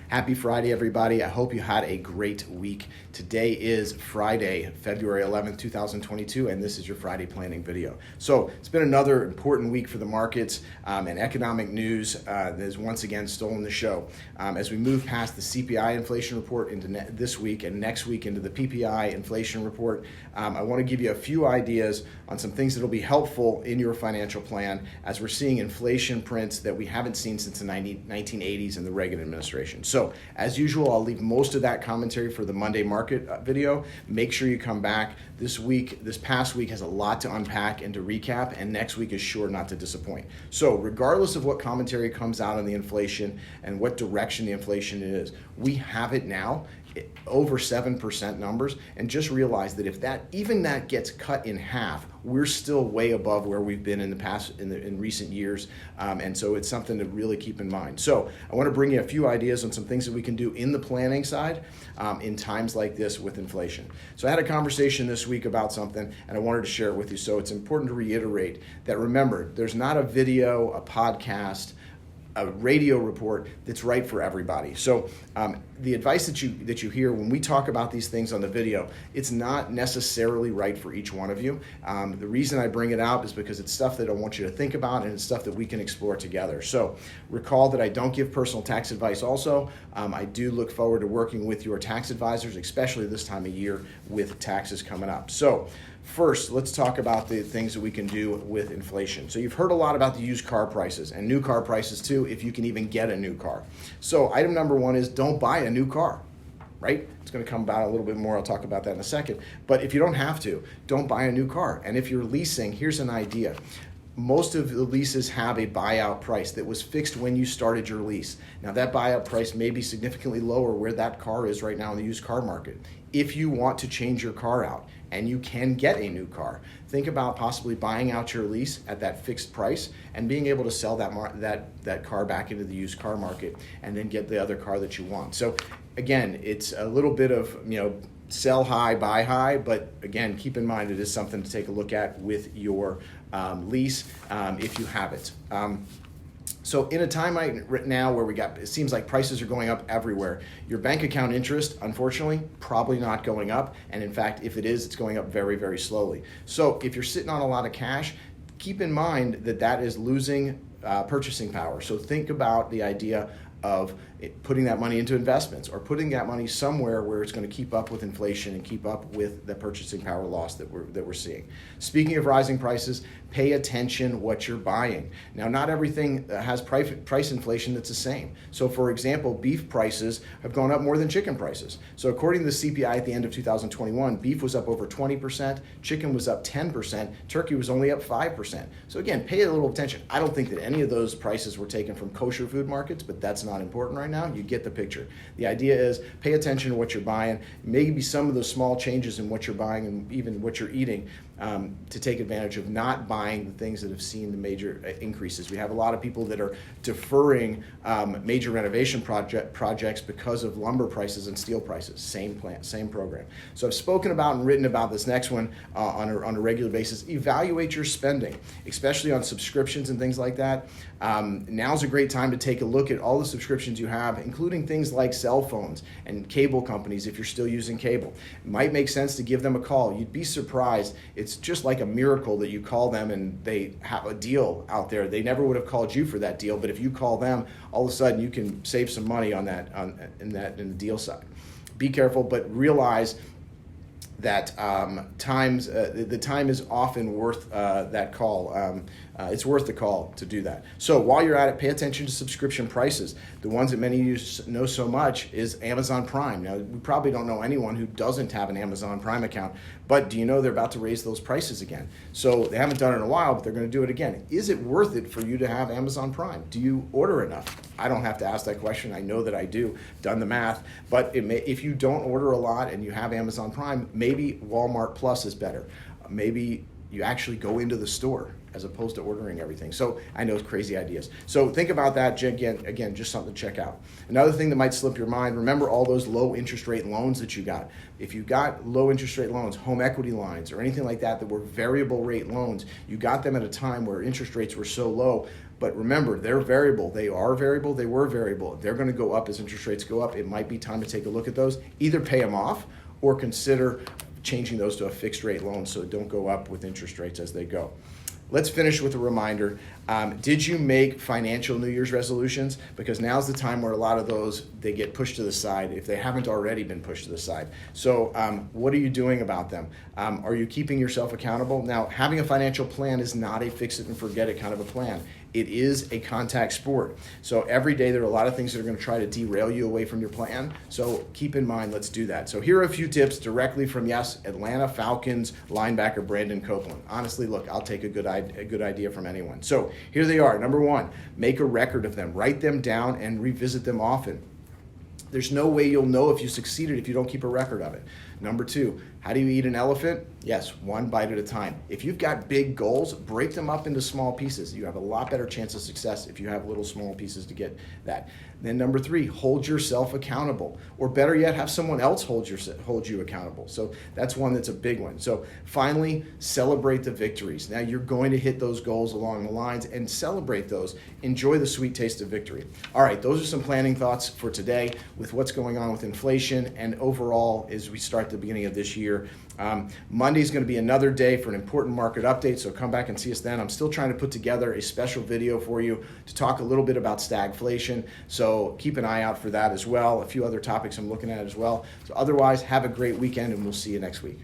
Happy Friday, everybody. I hope you had a great week. Today is Friday, February 11th, 2022, and this is your Friday planning video. So it's been another important week for the markets, and economic news has once again stolen the show. As we move past the CPI inflation report into this week and next week into the PPI inflation report, I want to give you a few ideas on some things that will be helpful in your financial plan as we're seeing inflation prints that we haven't seen since the 1980s in the Reagan administration. So as usual, I'll leave most of that commentary for the Monday market video. Make sure you come back. This past week has a lot to unpack and to recap, and next week is sure not to disappoint. So regardless of what commentary comes out on the inflation and what direction the inflation is, we have it now over 7% numbers, and just realize that if that gets cut in half, we're still way above where we've been in the past in recent years, and so it's something to really keep in mind. So I want to bring you a few ideas on some things that we can do in the planning side in times like this with inflation. So I had a conversation this week about something, and I wanted to share it with you. So it's important to reiterate that, remember, there's not a video, a podcast, a radio report that's right for everybody. So the advice that you hear when we talk about these things on the video, it's not necessarily right for each one of you. The reason I bring it out is because it's stuff that I want you to think about, and it's stuff that we can explore together. So recall that I don't give personal tax advice also. I do look forward to working with your tax advisors, especially this time of year with taxes coming up. So first, let's talk about the things that we can do with inflation. So you've heard a lot about the used car prices and new car prices too, if you can even get a new car. So item number one is don't buy a new car, right? It's going to come about a little bit more. I'll talk about that in a second. But if you don't have to, don't buy a new car. And if you're leasing, here's an idea. Most of the leases have a buyout price that was fixed when you started your lease. Now that buyout price may be significantly lower where that car is right now in the used car market. If you want to change your car out and you can get a new car, think about possibly buying out your lease at that fixed price and being able to sell that car back into the used car market and then get the other car that you want. So again, it's a little bit of, sell high, buy high, but again, keep in mind it is something to take a look at with your lease if you have it. So in a time right now where it seems like prices are going up everywhere, your bank account interest, unfortunately, probably not going up. And in fact, if it is, it's going up very, very slowly. So if you're sitting on a lot of cash, keep in mind that is losing purchasing power. So think about the idea of putting that money into investments or putting that money somewhere where it's going to keep up with inflation and keep up with the purchasing power loss that we're seeing. Speaking of rising prices, pay attention what you're buying. Now, not everything has price inflation that's the same. So for example, beef prices have gone up more than chicken prices. So according to the CPI at the end of 2021, beef was up over 20%, chicken was up 10%, turkey was only up 5%. So again, pay a little attention. I don't think that any of those prices were taken from kosher food markets, but that's not important right now. You get the picture. The idea is pay attention to what you're buying, maybe some of those small changes in what you're buying and even what you're eating to take advantage of not buying the things that have seen the major increases. We have a lot of people that are deferring major renovation projects because of lumber prices and steel prices. Same plant, same program. So I've spoken about and written about this next one on a regular basis. Evaluate your spending, especially on subscriptions and things like that. Now's a great time to take a look at all the subscriptions you have, including things like cell phones and cable companies if you're still using cable. It might make sense to give them a call. You'd be surprised. It's just like a miracle that you call them and they have a deal out there. They never would have called you for that deal, but if you call them, all of a sudden you can save some money on that in the deal side. Be careful, but realize that the time is often worth that call. It's worth the call to do that. So while you're at it, pay attention to subscription prices. The ones that many of you know so much is Amazon Prime. Now, we probably don't know anyone who doesn't have an Amazon Prime account, but do you know they're about to raise those prices again? So they haven't done it in a while, but they're going to do it again. Is it worth it for you to have Amazon Prime? Do you order enough? I don't have to ask that question. I know that I do, done the math, but if you don't order a lot and you have Amazon Prime, maybe Walmart Plus is better. Maybe you actually go into the store as opposed to ordering everything. So I know it's crazy ideas. So think about that. Again, just something to check out. Another thing that might slip your mind, remember all those low interest rate loans that you got. If you got low interest rate loans, home equity lines, or anything like that were variable rate loans, you got them at a time where interest rates were so low, But remember, they're variable. They are variable. They were variable. They're going to go up as interest rates go up. It might be time to take a look at those. Either pay them off or consider changing those to a fixed rate loan so it don't go up with interest rates as they go. Let's finish with a reminder. Did you make financial New Year's resolutions? Because now's the time where a lot of those, they get pushed to the side if they haven't already been pushed to the side. So what are you doing about them? Are you keeping yourself accountable? Now, having a financial plan is not a fix it and forget it kind of a plan. It is a contact sport. So every day there are a lot of things that are going to try to derail you away from your plan. So keep in mind, let's do that. So here are a few tips directly from, yes, Atlanta Falcons linebacker Brandon Copeland. Honestly, look, I'll take a good idea from anyone. So here they are. Number one, make a record of them. Write them down and revisit them often. There's no way you'll know if you succeeded if you don't keep a record of it. Number two, how do you eat an elephant? Yes, one bite at a time. If you've got big goals, break them up into small pieces. You have a lot better chance of success if you have little small pieces to get that. Then number three, hold yourself accountable. Or better yet, have someone else hold you accountable. So that's one that's a big one. So finally, celebrate the victories. Now you're going to hit those goals along the lines and celebrate those. Enjoy the sweet taste of victory. All right, those are some planning thoughts for today with what's going on with inflation and overall as we start the beginning of this year. Monday is going to be another day for an important market update, so come back and see us then. I'm still trying to put together a special video for you to talk a little bit about stagflation, so keep an eye out for that as well. A few other topics I'm looking at as well. So otherwise, have a great weekend, and we'll see you next week.